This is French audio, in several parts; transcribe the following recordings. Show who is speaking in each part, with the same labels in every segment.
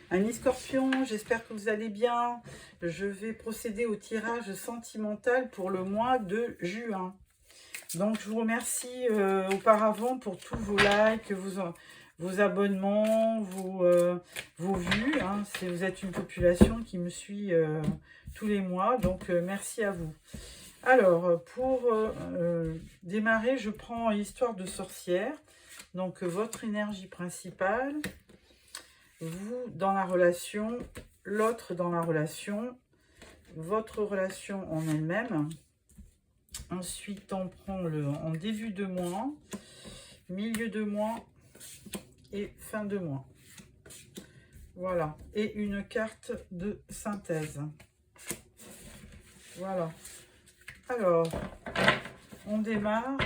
Speaker 1: Amis Scorpion, j'espère que vous allez bien. Je vais procéder au tirage sentimental pour le mois de juin. Donc, je vous remercie auparavant pour tous vos likes, vos abonnements, vos vues. Hein. Vous êtes une population qui me suit tous les mois, donc merci à vous. Alors, pour démarrer, je prends Histoire de sorcière. Donc, votre énergie principale, vous dans la relation, l'autre dans la relation, votre relation en elle-même. Ensuite, on prend en début de mois, milieu de mois et fin de mois. Voilà. Et une carte de synthèse. Voilà. Alors, on démarre.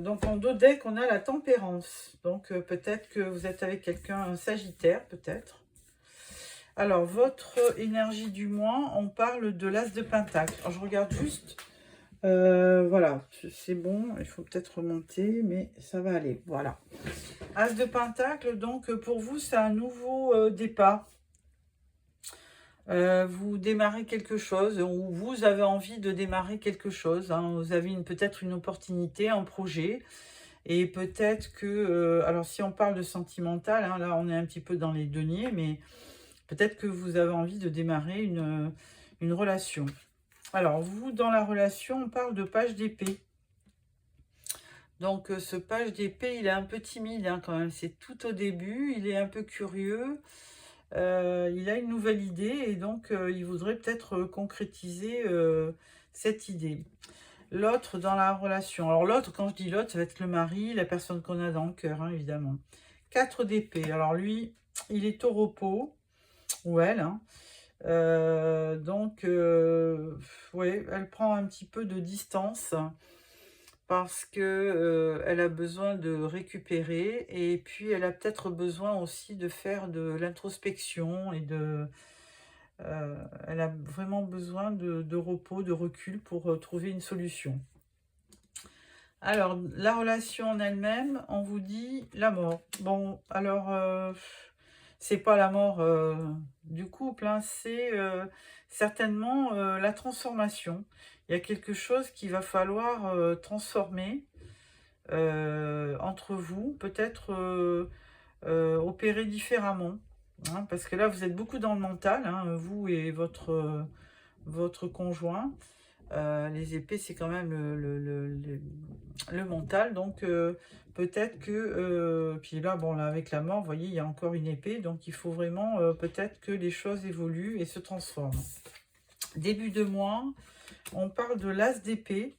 Speaker 1: Donc, en dos deck, on a la tempérance. Donc, peut-être que vous êtes avec quelqu'un, un sagittaire, peut-être. Alors, votre énergie du mois, on parle de l'as de pentacle. Alors, je regarde juste. Voilà, c'est bon. Il faut peut-être remonter, mais ça va aller. Voilà. As de pentacle, donc, pour vous, c'est un nouveau départ. Vous démarrez quelque chose, ou vous avez envie de démarrer quelque chose. Hein. Vous avez peut-être une opportunité, un projet. Et peut-être que, alors si on parle de sentimental, hein, là on est un petit peu dans les deniers, mais peut-être que vous avez envie de démarrer une relation. Alors vous, dans la relation, on parle de page d'épée. Donc ce page d'épée, il est un peu timide hein, quand même, c'est tout au début, il est un peu curieux, il a une nouvelle idée et donc il voudrait peut-être concrétiser cette idée. L'autre dans la relation. Alors l'autre, quand je dis l'autre, ça va être le mari, la personne qu'on a dans le cœur, hein, évidemment. 4 d'épée. Alors lui, il est au repos, ou elle. Hein. Donc, ouais, elle prend un petit peu de distance parce que elle a besoin de récupérer et puis elle a peut-être besoin aussi de faire de l'introspection et elle a vraiment besoin de repos, de recul pour trouver une solution. Alors, la relation en elle-même, on vous dit la mort. Bon, alors, c'est pas la mort du couple, hein, c'est certainement la transformation. Il y a quelque chose qu'il va falloir transformer entre vous, peut-être opérer différemment. Hein, parce que là, vous êtes beaucoup dans le mental, hein, vous et votre conjoint. Les épées, c'est quand même le mental, donc peut-être que... puis là, bon, là, avec la mort, vous voyez, il y a encore une épée, donc il faut vraiment peut-être que les choses évoluent et se transforment. Début de mois, on parle de l'as d'épée,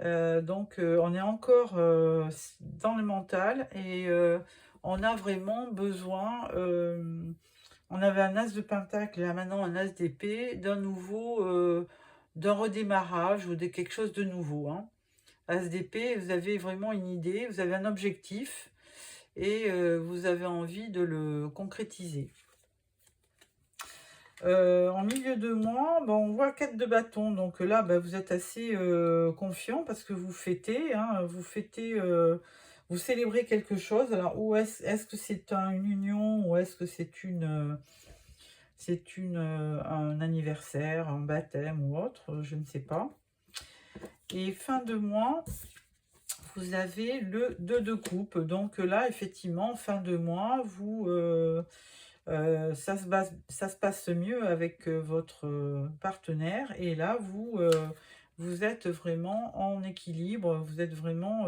Speaker 1: donc on est encore dans le mental et on a vraiment besoin... on avait un as de pentacle, là maintenant un as d'épée, d'un nouveau... d'un redémarrage ou de quelque chose de nouveau. Hein. As d'épée, vous avez vraiment une idée, vous avez un objectif et vous avez envie de le concrétiser. En milieu de mois, ben, on voit 4 de bâton. Donc là, ben, vous êtes assez confiant parce que vous fêtez. Hein, vous fêtez, vous célébrez quelque chose. Alors, où est-ce que c'est une union ou est-ce que c'est un anniversaire, un baptême ou autre, je ne sais pas. Et fin de mois, vous avez le 2 de coupe. Donc là, effectivement, fin de mois, ça se passe mieux avec votre partenaire. Et là, vous êtes vraiment en équilibre. Vous êtes vraiment...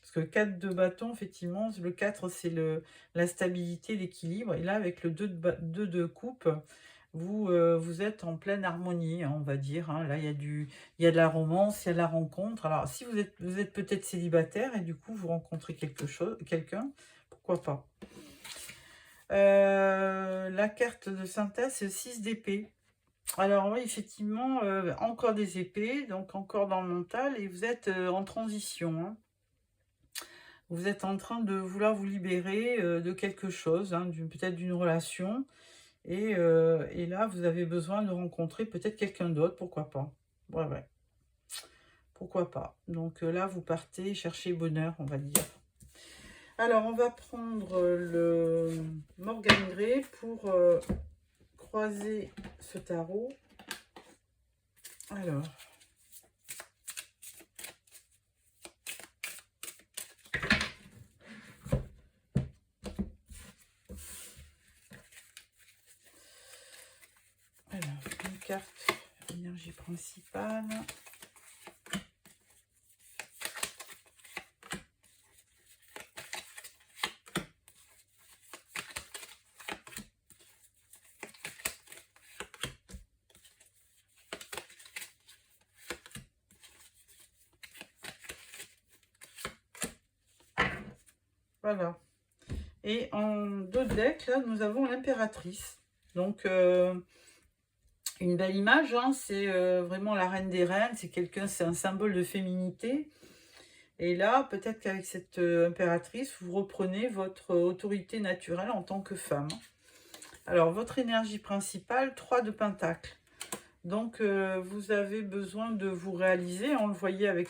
Speaker 1: parce que 4 de bâton, effectivement, le 4, c'est la stabilité, l'équilibre. Et là, avec le 2 de coupe, vous êtes en pleine harmonie, hein, on va dire. Hein. Là, il y a de la romance, il y a de la rencontre. Alors, si vous êtes peut-être célibataire et du coup, vous rencontrez quelqu'un, pourquoi pas. La carte de synthèse, c'est 6 d'épée. Alors oui, effectivement, encore des épées, donc encore dans le mental, et vous êtes en transition. Hein. Vous êtes en train de vouloir vous libérer de quelque chose, hein, peut-être d'une relation. Et là, vous avez besoin de rencontrer peut-être quelqu'un d'autre, pourquoi pas. Ouais, ouais. Pourquoi pas. Donc là, vous partez chercher bonheur, on va dire. Alors, on va prendre le Morgan Grey pour croiser ce tarot. Alors, une carte énergie principale. Voilà. Et en deux decks, là, nous avons l'impératrice. Donc, une belle image, hein, c'est vraiment la reine des reines. C'est quelqu'un, c'est un symbole de féminité. Et là, peut-être qu'avec cette impératrice, vous reprenez votre autorité naturelle en tant que femme. Alors, votre énergie principale, 3 de Pentacle. Donc, vous avez besoin de vous réaliser. On le voyait avec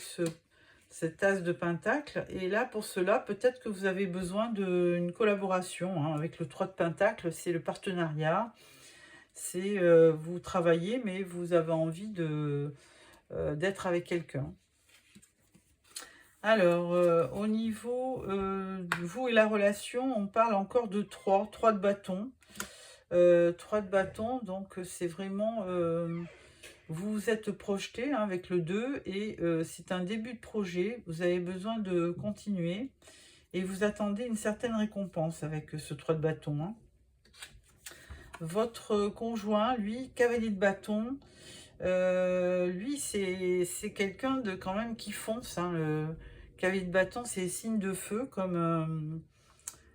Speaker 1: cet as de Pentacle. Et là, pour cela, peut-être que vous avez besoin d'une collaboration. Hein, avec le 3 de Pentacle, c'est le partenariat. C'est vous travaillez, mais vous avez envie d'être avec quelqu'un. Alors, au niveau de vous et la relation, on parle encore de 3 de bâton. 3 de bâton, donc c'est vraiment... vous vous êtes projeté, hein, avec le 2 et c'est un début de projet. Vous avez besoin de continuer et vous attendez une certaine récompense avec ce 3 de bâton. Hein. Votre conjoint, lui, cavalier de bâton, lui, c'est quelqu'un de quand même qui fonce. Hein, le cavalier de bâton, c'est signe de feu comme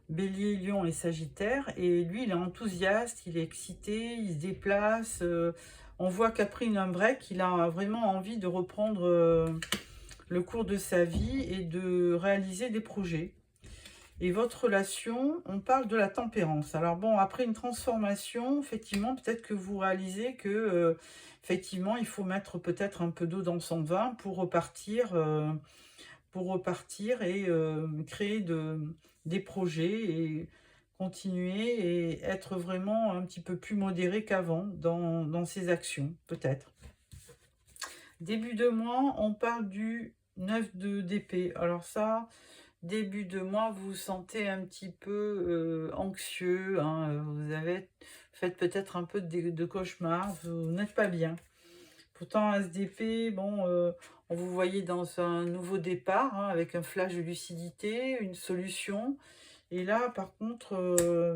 Speaker 1: Bélier, Lion et Sagittaire. Et lui, il est enthousiaste, il est excité, il se déplace. On voit qu'après un break, il a vraiment envie de reprendre le cours de sa vie et de réaliser des projets. Et votre relation, on parle de la tempérance. Alors bon, après une transformation, effectivement, peut-être que vous réalisez que effectivement, il faut mettre peut-être un peu d'eau dans son vin pour repartir et créer des projets et continuer et être vraiment un petit peu plus modéré qu'avant dans ses actions, peut-être. Début de mois, on parle du 9 d'épée. Alors ça, début de mois, vous vous sentez un petit peu anxieux. Hein, vous faites peut-être un peu de cauchemar. Vous n'êtes pas bien. Pourtant, SDP, bon, on vous voyez dans un nouveau départ, hein, avec un flash de lucidité, une solution. Et là, par contre,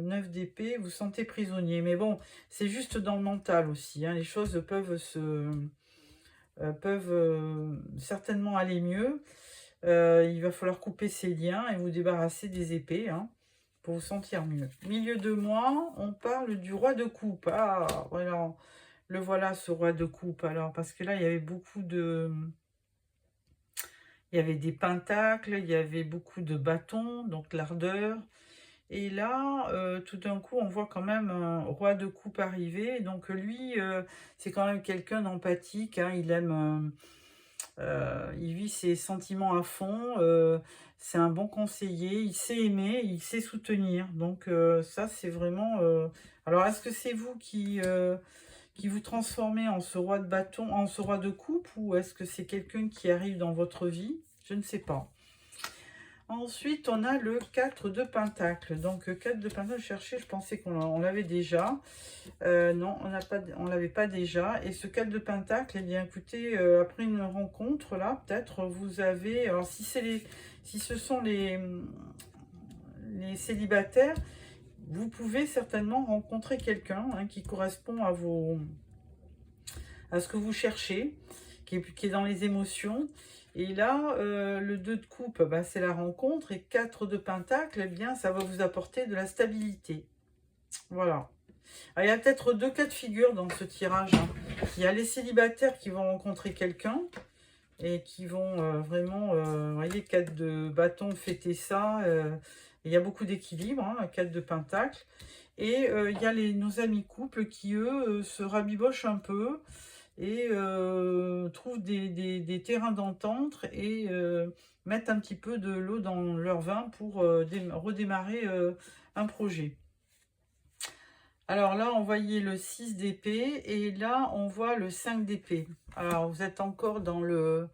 Speaker 1: 9 d'épée, vous sentez prisonnier. Mais bon, c'est juste dans le mental aussi. Hein, les choses peuvent certainement aller mieux. Il va falloir couper ces liens et vous débarrasser des épées, hein, pour vous sentir mieux. Milieu de mois, on parle du roi de coupe. Ah, voilà. Le voilà, ce roi de coupe. Alors, parce que là, il y avait beaucoup de... Il y avait des pentacles, il y avait beaucoup de bâtons, donc l'ardeur. Et là, tout d'un coup, on voit quand même un roi de coupe arriver. Donc lui, c'est quand même quelqu'un d'empathique. Hein, il aime... il vit ses sentiments à fond. C'est un bon conseiller. Il sait aimer, il sait soutenir. Donc ça, c'est vraiment... Alors, est-ce que c'est vous qui vous transformez en ce roi de bâton, en ce roi de coupe, ou est-ce que c'est quelqu'un qui arrive dans votre vie? Je ne sais pas. Ensuite, on a le 4 de Pentacle. Donc, 4 de Pentacle, je cherchais, je pensais qu'on l'avait déjà. Non, on ne l'avait pas déjà. Et ce 4 de Pentacle, eh bien, écoutez, après une rencontre, là, peut-être, vous avez... Alors, si ce sont les célibataires, vous pouvez certainement rencontrer quelqu'un, hein, qui correspond à ce que vous cherchez, qui est dans les émotions. Et là, le 2 de coupe, bah, c'est la rencontre. Et 4 de pentacle, eh bien, ça va vous apporter de la stabilité. Voilà. Alors, il y a peut-être 2 cas de figure dans ce tirage. Hein. Il y a les célibataires qui vont rencontrer quelqu'un et qui vont vraiment, vous voyez, 4 de bâton, fêter ça. Il y a beaucoup d'équilibre, hein, 4 de pentacle. Et il y a nos amis couples qui, eux, se rabibochent un peu et trouvent des terrains d'entente et mettent un petit peu de l'eau dans leur vin pour redémarrer un projet. Alors là, on voyait le 6 d'épée et là, on voit le 5 d'épée. Alors, vous êtes encore dans le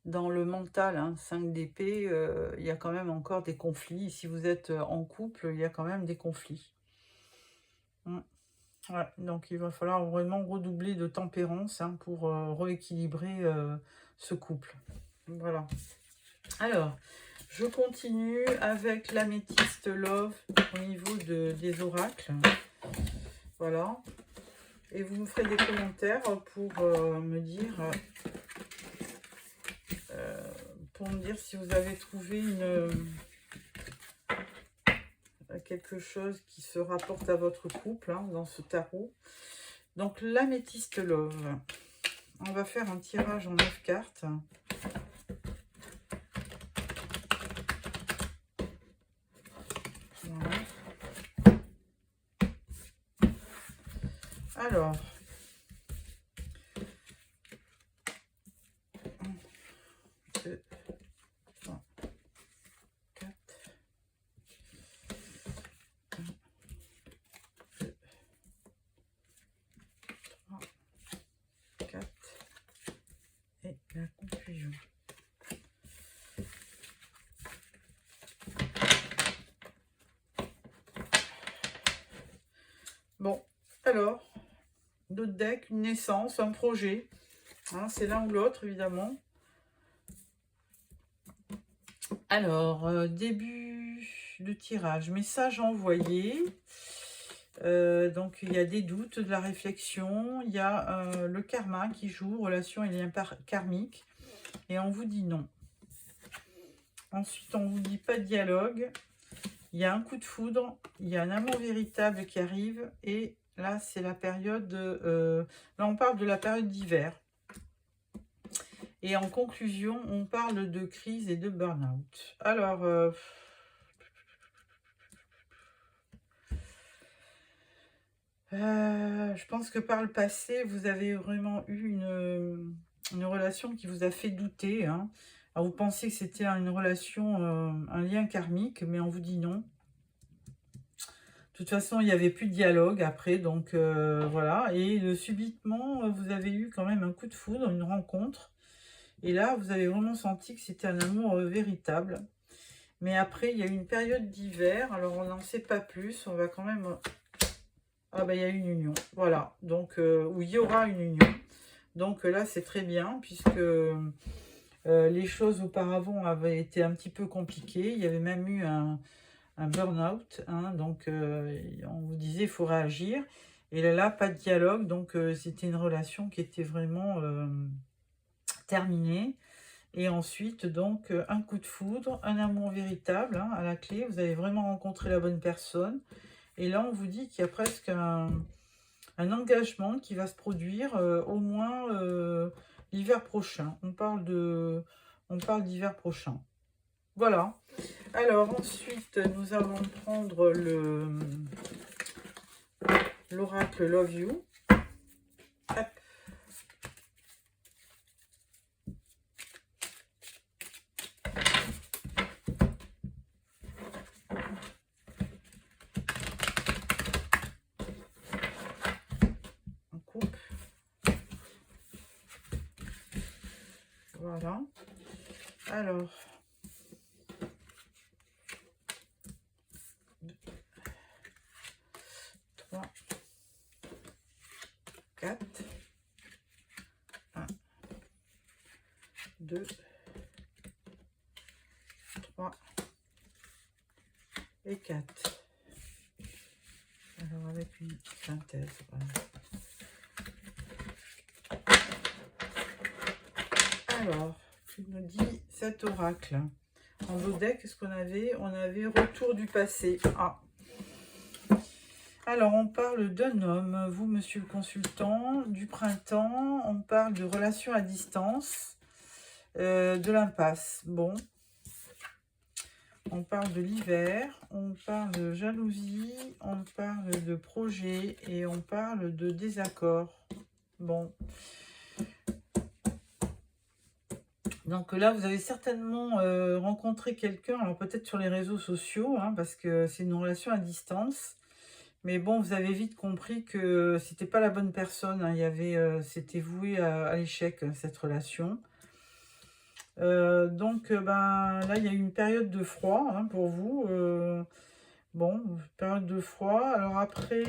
Speaker 1: mental, hein, 5 d'épée, il y a quand même encore des conflits. Si vous êtes en couple, il y a quand même des conflits. Ouais, donc il va falloir vraiment redoubler de tempérance, hein, pour rééquilibrer ce couple. Voilà. Alors, je continue avec l'améthyste Love au niveau des oracles. Voilà. Et vous me ferez des commentaires pour me dire si vous avez trouvé quelque chose qui se rapporte à votre couple, hein, dans ce tarot. Donc l'améthyste Love. On va faire un tirage en 9 cartes. Voilà. Alors, 1, 2, 3, 4, 1, 2, 3, 4, et la confusion. Bon, alors, d'autres decks, une naissance, un projet. Hein, c'est l'un ou l'autre, évidemment. Alors, début de tirage, message envoyé. Donc, il y a des doutes, de la réflexion. Il y a le karma qui joue, relation et lien karmique. Et on vous dit non. Ensuite, on vous dit pas de dialogue. Il y a un coup de foudre. Il y a un amour véritable qui arrive. Et là, c'est la période... là, on parle de la période d'hiver. Et en conclusion, on parle de crise et de burn-out. Alors, je pense que par le passé, vous avez vraiment eu une relation qui vous a fait douter, hein. Alors, vous pensiez que c'était une relation, un lien karmique, mais on vous dit non. De toute façon, il n'y avait plus de dialogue après, donc voilà. Et subitement, vous avez eu quand même un coup de foudre, une rencontre. Et là, vous avez vraiment senti que c'était un amour véritable. Mais après, il y a eu une période d'hiver. Alors, on n'en sait pas plus. On va quand même... Ah, bah, il y a une union. Voilà. Donc, où il y aura une union. Donc, là, c'est très bien, puisque les choses auparavant avaient été un petit peu compliquées. Il y avait même eu un burn-out. Hein, donc, on vous disait, il faut réagir. Et là, pas de dialogue. Donc, c'était une relation qui était vraiment terminée. Et ensuite, donc, un coup de foudre, un amour véritable, hein, à la clé. Vous avez vraiment rencontré la bonne personne. Et là, on vous dit qu'il y a presque un engagement qui va se produire au moins l'hiver prochain. On parle d'hiver prochain. Voilà. Alors, ensuite, nous allons prendre l'oracle Love You. Hop. Voilà. Alors, 3, 4, 1, 2, 3 et 4. Alors, avec une synthèse, voilà. Alors, tu nous dis cet oracle. En dos deck, qu'est-ce qu'on avait? On avait retour du passé. Ah. Alors, on parle d'un homme, vous, monsieur le consultant, du printemps. On parle de relations à distance, de l'impasse. Bon. On parle de l'hiver, on parle de jalousie, on parle de projet et on parle de désaccord. Bon. Donc là, vous avez certainement rencontré quelqu'un, alors peut-être sur les réseaux sociaux, hein, parce que c'est une relation à distance. Mais bon, vous avez vite compris que c'était pas la bonne personne, hein. Il y avait, c'était voué à l'échec, cette relation. Donc, ben, là, il y a eu une période de froid, hein, pour vous. Bon, période de froid. Alors après,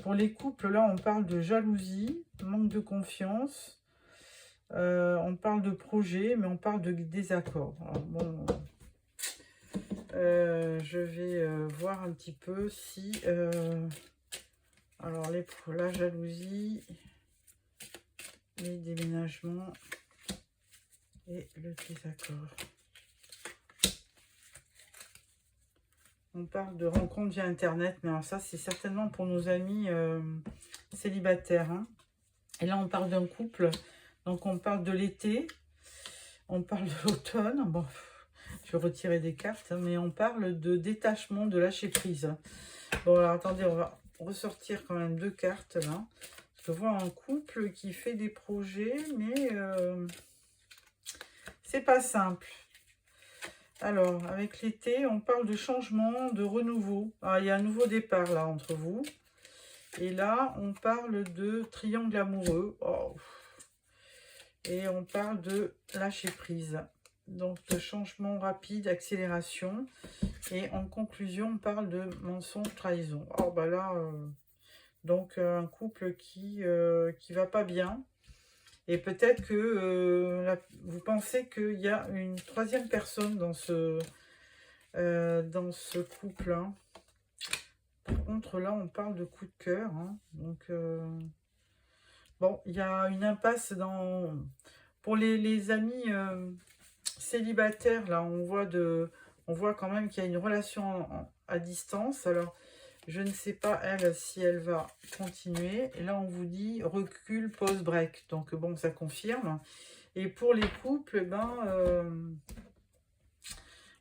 Speaker 1: pour les couples, là, on parle de jalousie, manque de confiance. On parle de projet, mais on parle de désaccord. Alors, bon, je vais voir un petit peu si... alors, la jalousie, les déménagements et le désaccord. On parle de rencontres via Internet, mais alors ça, c'est certainement pour nos amis célibataires, hein. Et là, on parle d'un couple, donc on parle de l'été, on parle de l'automne. Bon, je vais retirer des cartes, hein, mais on parle de détachement, de lâcher prise. Bon, alors attendez, on va ressortir quand même 2 cartes, là. Je vois un couple qui fait des projets, mais c'est pas simple. Alors, avec l'été, on parle de changement, de renouveau. Ah, il y a un nouveau départ, là, entre vous. Et là, on parle de triangle amoureux. Oh. Et on parle de lâcher prise. Donc, de changement rapide, accélération. Et en conclusion, on parle de mensonge, trahison. Oh, bah là, donc un couple qui va pas bien. Et peut-être que vous pensez qu'il y a une 3e personne dans ce couple, hein. Par contre, là, on parle de coup de cœur, hein. Donc, bon, il y a une impasse pour les amis célibataires. Là, on voit quand même qu'il y a une relation à distance. Alors, je ne sais pas, elle, si elle va continuer. Et là, on vous dit recul, pause, break. Donc, bon, ça confirme. Et pour les couples,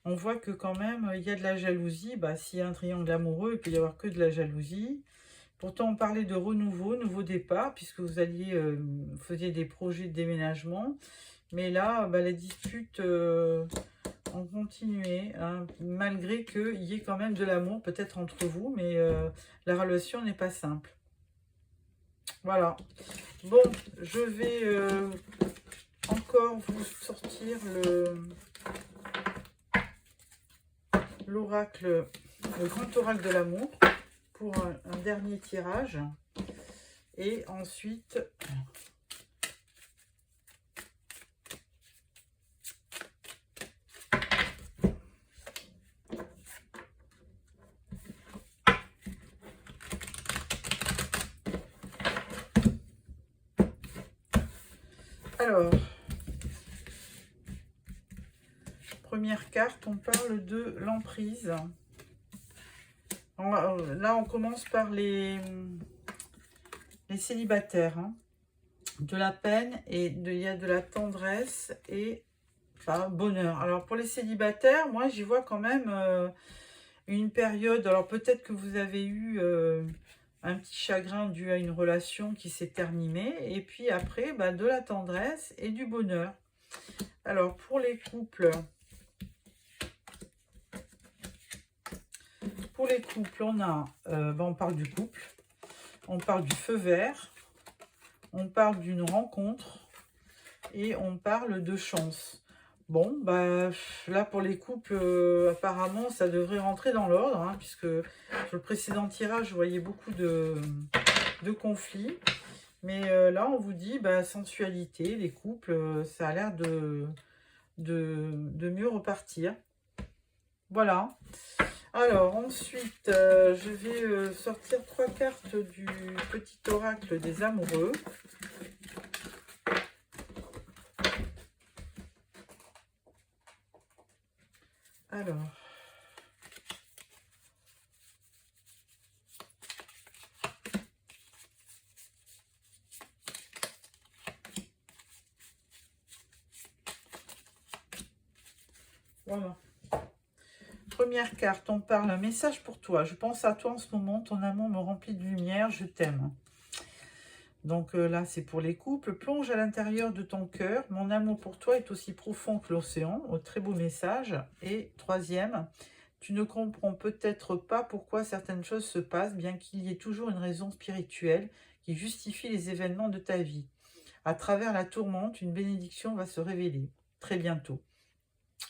Speaker 1: on voit que quand même, il y a de la jalousie. Bah, s'il y a un triangle amoureux, il peut y avoir que de la jalousie. Pourtant, on parlait de renouveau, nouveau départ, puisque vous faisiez des projets de déménagement. Mais là, bah, les disputes ont continué, hein, malgré qu'il y ait quand même de l'amour, peut-être entre vous, mais la relation n'est pas simple. Voilà. Bon, je vais encore vous sortir l'oracle, le grand oracle de l'amour pour un dernier tirage. Et ensuite, alors, première carte, on parle de l'emprise. Là, on commence par les célibataires, hein. De la peine et il y a de la tendresse et enfin, bonheur. Alors, pour les célibataires, moi, j'y vois quand même une période. Alors, peut-être que vous avez eu un petit chagrin dû à une relation qui s'est terminée. Et puis après, bah, de la tendresse et du bonheur. Alors, pour les couples... Pour les couples, on parle du couple, on parle du feu vert, on parle d'une rencontre et on parle de chance. Bon, bah là pour les couples, apparemment ça devrait rentrer dans l'ordre, hein, puisque sur le précédent tirage, je voyais beaucoup de conflits. Mais là, on vous dit, bah, sensualité, les couples, ça a l'air de mieux repartir. Voilà. Alors, ensuite, je vais sortir 3 cartes du petit oracle des amoureux. Alors, voilà. Première carte, on parle un message pour toi. Je pense à toi en ce moment, ton amour me remplit de lumière, je t'aime. Donc là, c'est pour les couples. Plonge à l'intérieur de ton cœur. Mon amour pour toi est aussi profond que l'océan. Oh, très beau message. Et troisième, tu ne comprends peut-être pas pourquoi certaines choses se passent, bien qu'il y ait toujours une raison spirituelle qui justifie les événements de ta vie. À travers la tourmente, une bénédiction va se révéler très bientôt.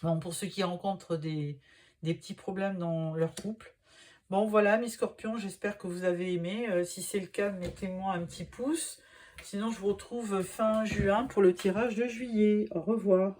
Speaker 1: Bon, pour ceux qui rencontrent des petits problèmes dans leur couple. Bon, voilà, mes scorpions, j'espère que vous avez aimé. Si c'est le cas, mettez-moi un petit pouce. Sinon, je vous retrouve fin juin pour le tirage de juillet. Au revoir.